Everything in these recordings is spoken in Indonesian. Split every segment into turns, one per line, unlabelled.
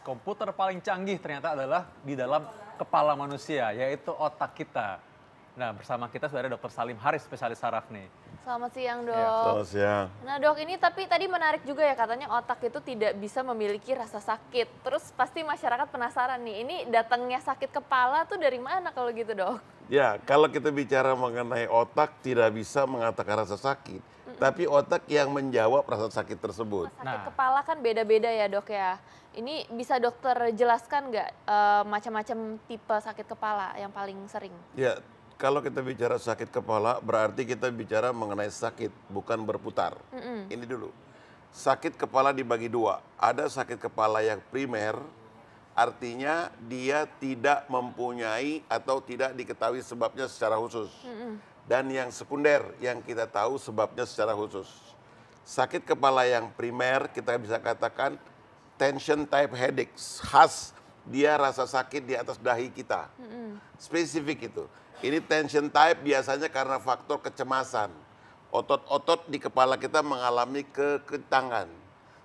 komputer paling canggih ternyata adalah di dalam kepala manusia, yaitu otak kita. Nah, bersama kita sudah ada Dr. Salim Haris, spesialis saraf nih.
Selamat siang, Dok.
Selamat siang.
Nah, Dok, ini tapi tadi menarik juga ya, katanya otak itu tidak bisa memiliki rasa sakit. Terus pasti masyarakat penasaran nih, ini datangnya sakit kepala tuh dari mana kalau gitu, Dok?
Ya, kalau kita bicara mengenai otak tidak bisa mengatakan rasa sakit. Tapi otak yang menjawab rasa sakit tersebut.
Sakit kepala kan beda-beda ya, Dok ya. Ini bisa dokter jelaskan nggak macam-macam tipe sakit kepala yang paling sering?
Ya, kalau kita bicara sakit kepala berarti kita bicara mengenai sakit, bukan berputar. Ini dulu. Sakit kepala dibagi dua. Ada sakit kepala yang primer, artinya dia tidak mempunyai atau tidak diketahui sebabnya secara khusus. Dan yang sekunder yang kita tahu sebabnya secara khusus. Sakit kepala yang primer kita bisa katakan tension type headaches, khas dia rasa sakit di atas dahi kita. Spesifik itu. Ini tension type biasanya karena faktor kecemasan. Otot-otot di kepala kita mengalami kekentangan.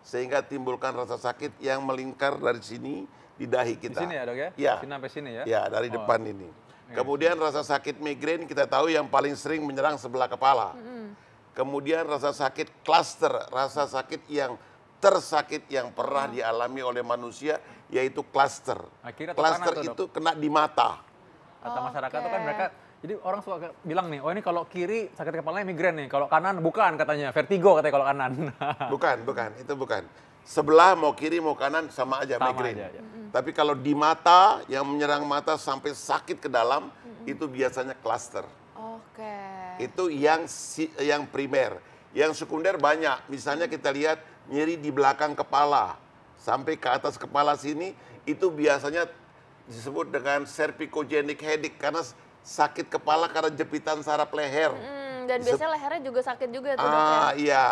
Sehingga timbulkan rasa sakit yang melingkar dari sini di dahi kita.
Di sini ya, Dok ya?
Ya.
Sini sampai sini ya?
Ya, dari depan ini. Kemudian rasa sakit migrain kita tahu yang paling sering menyerang sebelah kepala. Kemudian rasa sakit cluster, rasa sakit yang tersakit yang pernah dialami oleh manusia yaitu cluster.
Kiri atau
Cluster
kanan tuh,
itu kena di mata.
Kata masyarakat tuh kan mereka, jadi orang suka bilang nih, oh ini kalau kiri sakit kepalanya migrain nih, kalau kanan bukan katanya, vertigo katanya kalau kanan.
Bukan, itu bukan. Sebelah mau kiri mau kanan sama aja
Sama
migrain.
aja, ya.
Tapi kalau di mata yang menyerang mata sampai sakit ke dalam itu biasanya cluster.
Oke.
Itu yang primer. Yang sekunder banyak. Misalnya kita lihat nyeri di belakang kepala sampai ke atas kepala sini itu biasanya disebut dengan cervicogenic headache karena sakit kepala karena jepitan saraf leher.
Dan biasanya lehernya juga sakit juga tuh, Dok ya?
Iya,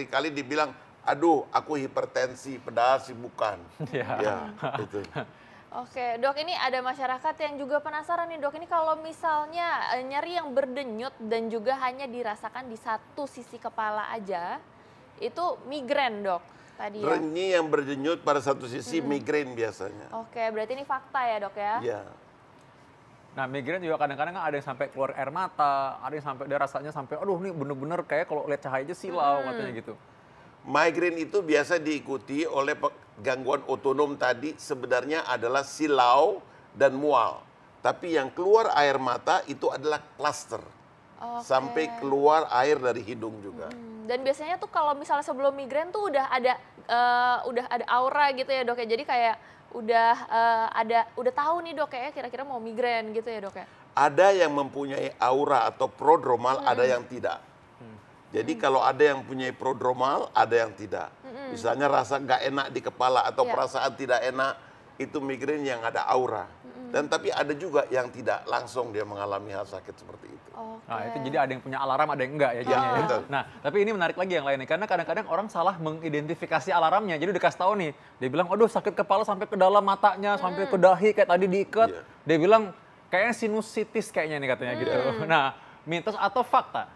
kali dibilang, aduh aku hipertensi, padahal sih bukan. Ya, itu.
Oke, Dok, ini ada masyarakat yang juga penasaran nih, Dok. Ini kalau misalnya nyeri yang berdenyut dan juga hanya dirasakan di satu sisi kepala aja, itu migrain, Dok, tadi ya?
Nyeri yang berdenyut pada satu sisi migrain biasanya.
Oke, berarti ini fakta ya, Dok ya?
Iya.
Nah, migrain juga kadang-kadang kan ada yang sampai keluar air mata, ada yang sampai dia rasanya sampai, aduh ini bener-bener kayak kalau lihat cahaya aja silau katanya gitu.
Migrain itu biasa diikuti oleh gangguan otonom tadi sebenarnya adalah silau dan mual. Tapi yang keluar air mata itu adalah cluster. Sampai keluar air dari hidung juga.
Dan biasanya tuh kalau misalnya sebelum migrain tuh udah ada aura gitu ya, Dok ya. Jadi kayak udah tahu nih, Dok, kayak kira-kira mau migrain gitu ya, Dok ya.
Ada yang mempunyai aura atau prodromal, ada yang tidak. Jadi kalau ada yang punya prodromal, ada yang tidak. Misalnya rasa nggak enak di kepala atau perasaan tidak enak, itu migrain yang ada aura. Dan tapi ada juga yang tidak langsung dia mengalami hal sakit seperti itu.
Nah, itu jadi ada yang punya alarm, ada yang enggak ya jadinya. Ya.
Betul.
Nah, tapi ini menarik lagi yang lain nih, karena kadang-kadang orang salah mengidentifikasi alarmnya. Jadi udah kasih tahu nih, dia bilang, aduh sakit kepala sampai ke dalam matanya, sampai ke dahi kayak tadi diikat. Dia bilang, kayaknya sinusitis kayaknya nih katanya gitu. Nah, mitos atau fakta?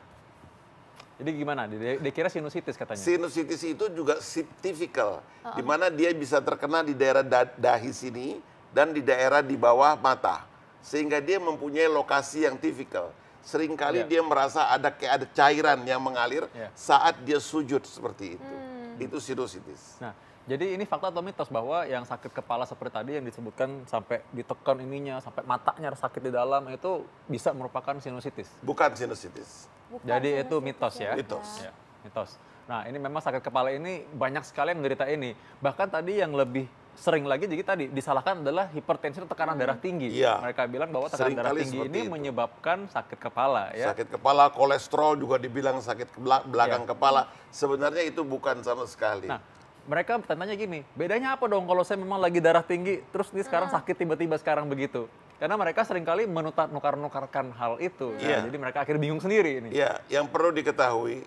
Jadi gimana? Dia kira sinusitis katanya.
Sinusitis itu juga typical, di mana dia bisa terkena di daerah dahi sini dan di daerah di bawah mata. Sehingga dia mempunyai lokasi yang typical. Seringkali dia merasa ada cairan yang mengalir saat dia sujud seperti itu. Itu sinusitis.
Nah, jadi ini fakta atau mitos bahwa yang sakit kepala seperti tadi yang disebutkan sampai ditekan ininya, sampai matanya sakit di dalam itu bisa merupakan sinusitis?
Bukan sinusitis.
Jadi itu mitos ya?
Mitos.
Ya, mitos. Nah, ini memang sakit kepala ini banyak sekali yang menderita ini. Bahkan tadi yang lebih sering lagi jadi tadi disalahkan adalah hipertensi atau tekanan darah tinggi.
Iya.
Mereka bilang bahwa tekanan darah tinggi ini menyebabkan sakit kepala ya.
Sakit kepala, kolesterol juga dibilang sakit belakang kepala. Sebenarnya itu bukan sama sekali.
Nah, mereka bertanya gini, bedanya apa dong kalau saya memang lagi darah tinggi, terus ini sekarang sakit tiba-tiba sekarang begitu? Karena mereka seringkali menukar-nukarkan hal itu. Nah, jadi mereka akhirnya bingung sendiri ini.
Iya, yang perlu diketahui,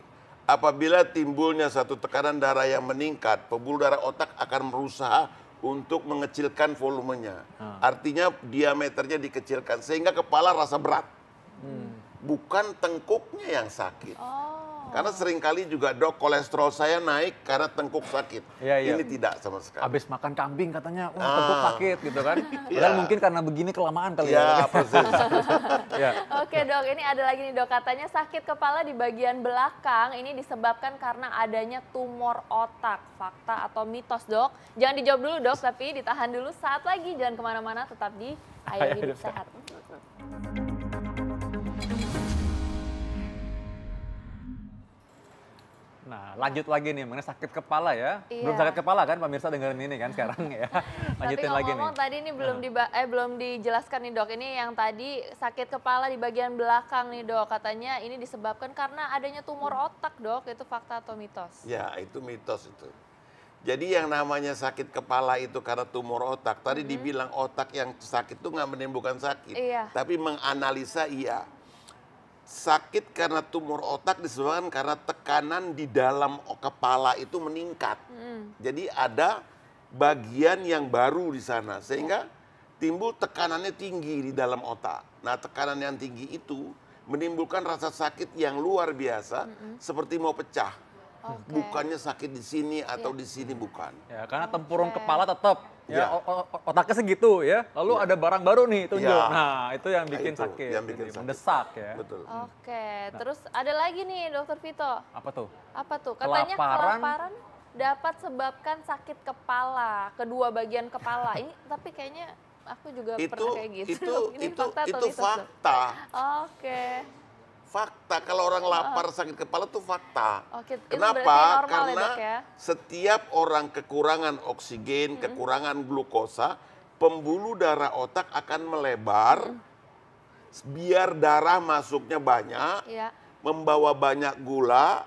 apabila timbulnya satu tekanan darah yang meningkat, pembuluh darah otak akan berusaha untuk mengecilkan volumenya. Artinya diameternya dikecilkan, sehingga kepala rasa berat. bukan tengkuknya yang sakit.
Oh.
Karena seringkali juga dok, kolesterol saya naik karena tengkuk sakit.
Iya.
Ini tidak sama sekali.
Habis makan kambing katanya, wah tengkuk sakit gitu kan. Padahal
Iya.
mungkin karena begini kelamaan kali
Ya,
ya.
persis.
Ya.
Oke dok, ini ada lagi nih dok, katanya sakit kepala di bagian belakang ini disebabkan karena adanya tumor otak. Fakta atau mitos dok? Jangan dijawab dulu dok, tapi ditahan dulu saat lagi. Jangan kemana-mana, tetap di Ayo Hidup Sehat.
Nah, lanjut lagi nih mengenai sakit kepala ya.
Iya.
Belum sakit kepala kan pemirsa dengerin ini kan sekarang ya. Lanjutin
Tapi
lagi nih.
ngomong tadi ini belum dijelaskan nih dok. Ini yang tadi sakit kepala di bagian belakang nih dok. Katanya ini disebabkan karena adanya tumor otak dok. Itu fakta atau mitos?
Ya, itu mitos itu. Jadi yang namanya sakit kepala itu karena tumor otak. Tadi dibilang otak yang sakit itu nggak menimbulkan sakit.
Iya.
Tapi menganalisa iya. Sakit karena tumor otak disebabkan karena tekanan di dalam kepala itu meningkat. Jadi ada bagian yang baru di sana. Sehingga timbul tekanannya tinggi di dalam otak. Nah, tekanan yang tinggi itu menimbulkan rasa sakit yang luar biasa. Seperti mau pecah.
Oke.
Bukannya sakit di sini atau di sini, bukan.
Ya, karena tempurung
Oke.
kepala tetap ya,
Ya.
otaknya segitu ya. Lalu ada barang baru nih tunjuk.
Ya.
Nah, itu yang bikin
Itu
sakit.
yang bikin
Jadi
sakit.
mendesak ya.
Betul.
Oke, terus ada lagi nih dokter Vito.
Apa tuh?
Apa tuh? Katanya
Kelaparan.
kelaparan dapat sebabkan sakit kepala, kedua bagian kepala. Ini tapi kayaknya aku juga pernah kayak gitu. Ini fakta atau
itu
mitos, Dok?
fakta.
Oke.
Fakta kalau orang lapar sakit kepala itu fakta.
Oke, itu berarti
Kenapa?
normal ya,
Karena
Dok, ya?
setiap orang kekurangan oksigen, kekurangan glukosa, pembuluh darah otak akan melebar, biar darah masuknya banyak,
Iya.
membawa banyak gula,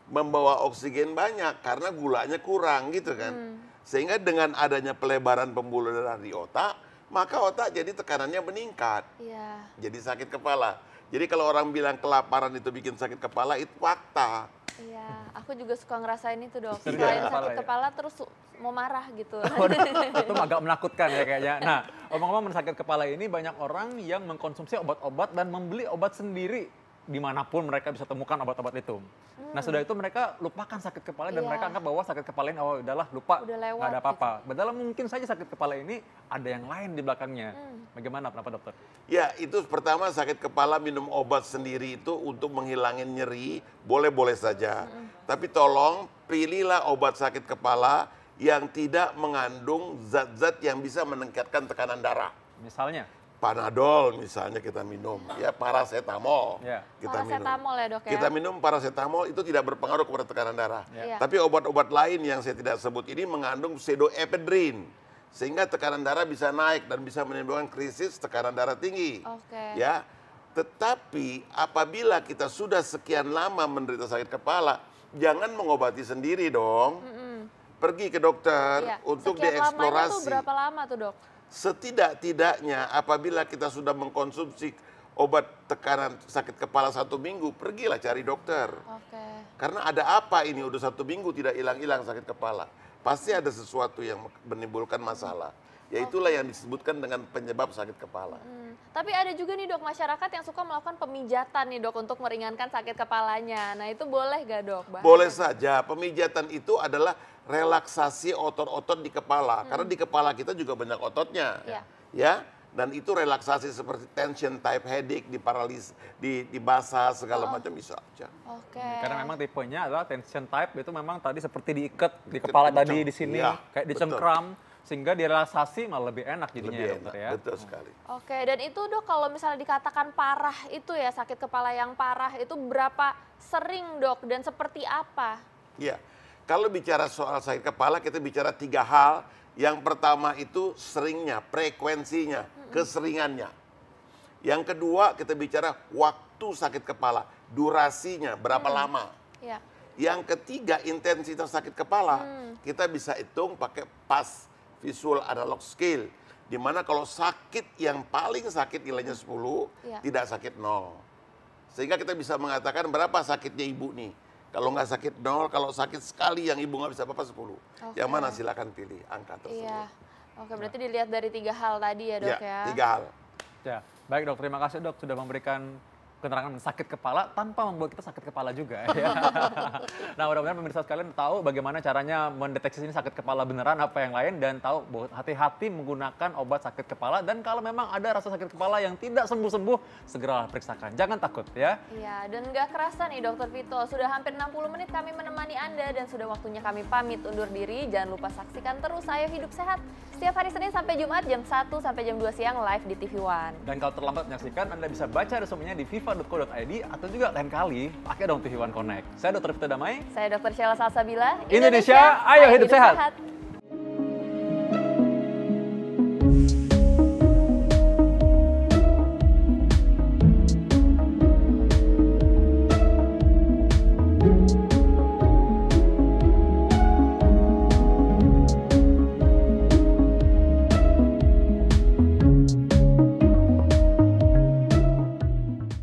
membawa oksigen banyak karena gulanya kurang gitu kan. Sehingga dengan adanya pelebaran pembuluh darah di otak, maka otak jadi tekanannya meningkat.
Iya.
Jadi sakit kepala. Jadi kalau orang bilang kelaparan itu bikin sakit kepala, itu fakta.
Iya, aku juga suka ngerasain itu dok.
Sering
Selain
sakit
sakit
kepala ya?
kepala terus mau marah gitu.
Waduh, itu agak menakutkan ya kayaknya. Nah, omong-omong sakit kepala ini banyak orang yang mengkonsumsi obat-obat dan membeli obat sendiri dimanapun mereka bisa temukan obat-obat itu. Nah, sudah itu mereka lupakan sakit kepala dan
Iya.
mereka anggap bahwa sakit kepala ini, oh udahlah lupa,
Udah lewat
nggak ada apa-apa. Padahal mungkin saja sakit kepala ini ada yang lain di belakangnya. Bagaimana pendapat dokter?
Ya, itu pertama sakit kepala minum obat sendiri itu untuk menghilangin nyeri, boleh-boleh saja. Tapi tolong pilihlah obat sakit kepala yang tidak mengandung zat-zat yang bisa meningkatkan tekanan darah.
Misalnya,
Panadol misalnya kita minum, ya paracetamol
Ya.
kita minum.
Paracetamol ya dok ya?
Kita minum paracetamol itu tidak berpengaruh kepada tekanan darah.
Iya.
Tapi obat-obat lain yang saya tidak sebut ini mengandung pseudoephedrine. Sehingga tekanan darah bisa naik dan bisa menimbulkan krisis tekanan darah tinggi.
Oke.
Ya. Tetapi apabila kita sudah sekian lama menderita sakit kepala, jangan mengobati sendiri dong. Pergi ke dokter
Iya.
untuk
Sekian lamanya tuh
dieksplorasi.
berapa lama tuh dok?
Setidak-tidaknya apabila kita sudah mengkonsumsi obat tekanan sakit kepala 1 minggu, pergilah cari dokter.
Oke.
Karena ada apa ini udah 1 minggu tidak hilang-hilang sakit kepala. Pasti ada sesuatu yang menimbulkan masalah. Yaitulah yang disebutkan dengan penyebab sakit kepala.
Tapi ada juga nih dok masyarakat yang suka melakukan pemijatan nih dok untuk meringankan sakit kepalanya. Nah itu boleh gak dok? Bahaya
Boleh
nggak?
saja, pemijatan itu adalah relaksasi otot-otot di kepala. Karena di kepala kita juga banyak ototnya.
Iya.
Ya, dan itu relaksasi seperti tension type headache, di paralis, di basah segala macam bisa aja.
Oke.
karena memang tipenya adalah tension type itu memang tadi seperti diikat di kepala tadi di sini,
Iya,
kayak
betul.
dicengkram sehingga direlaksasi malah lebih enak jadinya
Lebih
ya dokter
enak,
ya.
betul sekali.
Oke, dan itu dok kalau misalnya dikatakan parah itu ya sakit kepala yang parah itu berapa sering dok dan seperti apa?
Iya, kalau bicara soal sakit kepala kita bicara 3 hal. Yang pertama itu seringnya, frekuensinya, keseringannya. Yang kedua kita bicara waktu sakit kepala, durasinya, berapa lama.
Ya.
Yang ketiga intensitas sakit kepala, kita bisa hitung pakai PAS, Visual Analog Scale. Dimana kalau sakit yang paling sakit nilainya 10,
Iya.
tidak sakit 0. Sehingga kita bisa mengatakan berapa sakitnya ibu nih. Kalau nggak sakit 0, kalau sakit sekali yang ibu nggak bisa apa-apa 10.
Oke.
Yang mana silakan pilih angka tersebut.
Iya. Oke, berarti dilihat dari 3 hal tadi ya dok ya.
3 hal.
Ya, baik dok, terima kasih dok sudah memberikan keterangan sakit kepala tanpa membuat kita sakit kepala juga ya. Nah, mudah-mudahan pemirsa sekalian tahu bagaimana caranya mendeteksi ini sakit kepala beneran apa yang lain, dan tahu bahwa hati-hati menggunakan obat sakit kepala, dan kalau memang ada rasa sakit kepala yang tidak sembuh-sembuh, segeralah periksakan. Jangan takut ya.
Iya, dan nggak kerasa nih Dokter Vito, sudah hampir 60 menit kami menemani Anda dan sudah waktunya kami pamit undur diri. Jangan lupa saksikan terus Ayo Hidup Sehat setiap hari Senin sampai Jumat jam 1 sampai jam 2 siang live di TV One.
Dan kalau terlambat menyaksikan, Anda bisa baca resumenya di viva.co.id atau juga lain kali pakai dong TV One Connect. Saya Dr. Vito Damai.
Saya Dr. Sheila Salsabila.
Indonesia, ayo hidup sehat.